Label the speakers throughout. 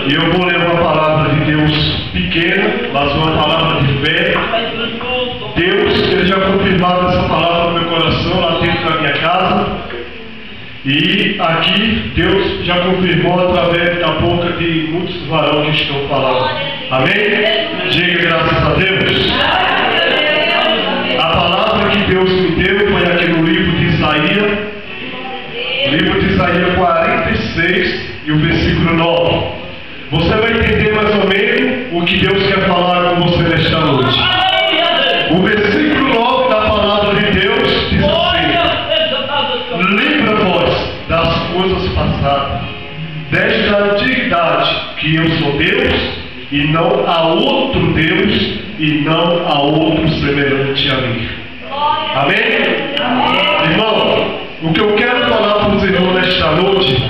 Speaker 1: E eu vou ler uma palavra de Deus pequena, mas uma palavra de fé. Deus, Ele já confirmou essa palavra no meu coração, lá dentro da minha casa. E aqui, Deus já confirmou através da boca de muitos varões que estão falando. Amém? Diga graças a Deus. A palavra que Deus me deu foi aqui no livro de Isaías. Livro de Isaías 46 e o versículo 9. Você vai entender mais ou menos o que Deus quer falar com você nesta noite. O versículo 9 da palavra de Deus diz assim: lembra-vos das coisas passadas, desde a antiguidade, que eu sou Deus, e não há outro Deus, e não há outro semelhante a mim. Amém? Amém. Irmão, o que eu quero falar para os irmãos nesta noite: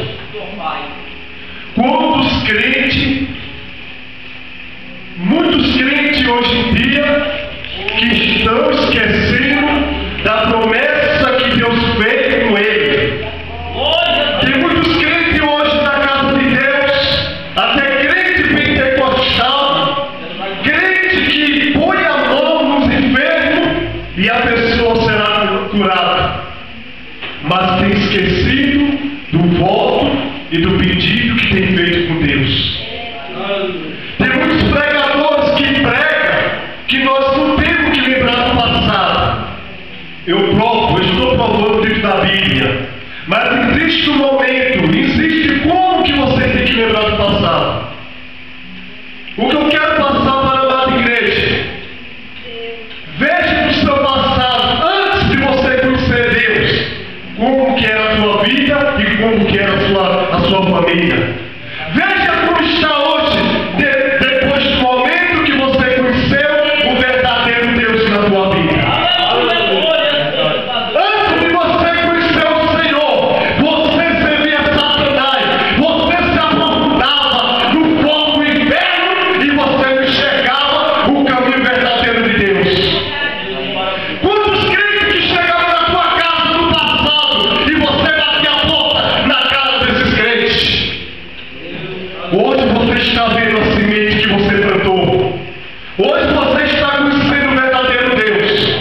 Speaker 1: quantos crentes, muitos crentes hoje em dia, que estão esquecendo da promessa que Deus fez com ele. Tem muitos crentes hoje na casa de Deus, até crente pentecostal, crente que põe a mão nos enfermos e a pessoa será curada, mas tem esquecido do voto e do pedido que tem feito com Deus. Tem muitos pregadores que pregam que nós não temos que lembrar do passado. Eu estou provando dentro da Bíblia, mas existe um momento, existe como que você tem que lembrar do passado. O que eu quero passar para a amada igreja: veja o seu passado antes de você conhecer Deus, como que era a sua vida e como que era a sua família. Veja como está hoje, depois do momento que você conheceu o verdadeiro Deus na sua vida. Antes de você conhecer o Senhor, você servia Satanás, você se aprofundava no fogo do inferno e você não enxergava o caminho verdadeiro de Deus. Quantos crentes que chegaram na tua casa no passado e você batia a porta na casa desses crentes? Hoje você está vendo a semente que você plantou. Hoje você está conhecendo o verdadeiro Deus.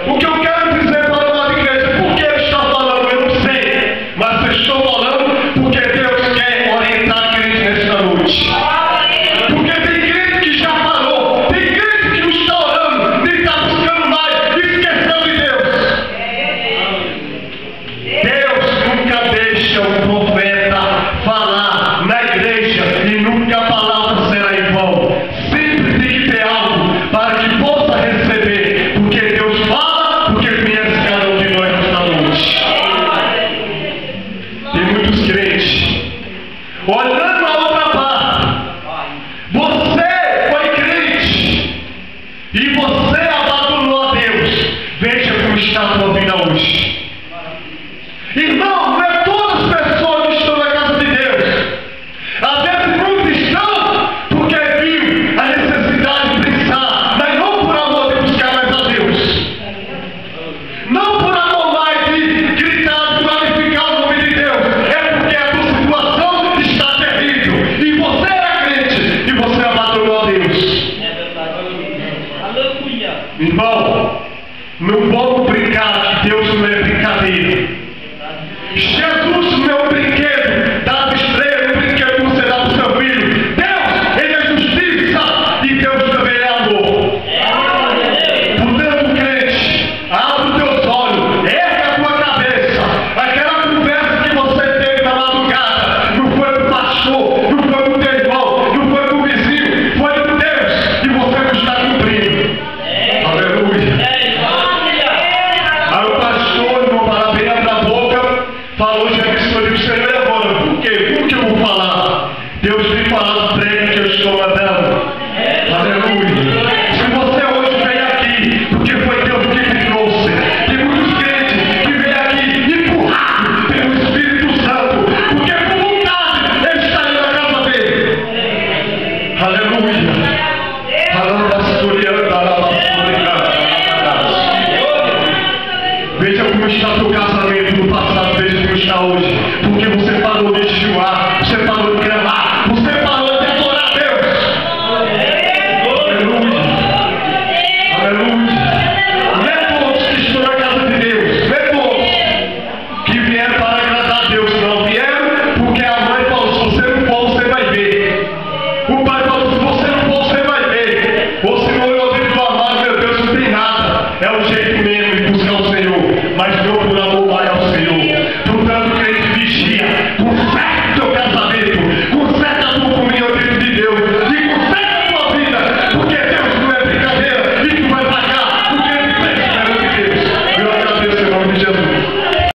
Speaker 1: O que eu quero dizer para a nossa igreja: por que ele está falando? Eu não sei, mas eu estou falando porque Deus quer orientar a crente nesta noite. Porque tem crente que já parou, tem crente que não está orando, nem está buscando mais, esqueceu de Deus. Deus nunca deixa um profeta falar na igreja e nunca a palavra será em vão. Sempre tem que ter algo para que possa receber, porque Deus fala, porque conhece cada um de nós nesta noite. Tem muitos crentes olhando a outra parte. Você foi crente e você abandonou a Deus. Veja como está a sua vida hoje. Irmão, não é todas as pessoas que estão na casa de Deus. Às vezes muitos estão porque viu a necessidade de pensar, mas não por amor de buscar mais a Deus, não por amor mais de gritar, de glorificar o nome de Deus. É porque a tua situação está terrível e você era crente e você abandonou a Deus. Irmão, não vamos brincar que Deus não é brincadeira. Jesus não é um brinquedo das estrelas, um brinquedo que você dá para o seu filho. Deus, Ele é justiça e Deus também é amor. Portanto, crente, abre os teus olhos, erga a tua cabeça. Aquela conversa que você teve na madrugada não foi com o pastor, não foi com o teu irmão, não foi com o vizinho, foi com Deus e você não está cumprindo. Aleluia. Aí o pastor, irmão, para bem abrir a boca, falou: já que estou livre, Senhor, e agora? Por quê? Como que eu vou falar? Deus tem falado, prega que eu estou mandando. Aleluia. Se você hoje veio aqui, porque foi Deus que te trouxe. Tem muitos crentes que vêm aqui empurrados pelo Espírito Santo, porque por vontade Ele está indo na é o jeito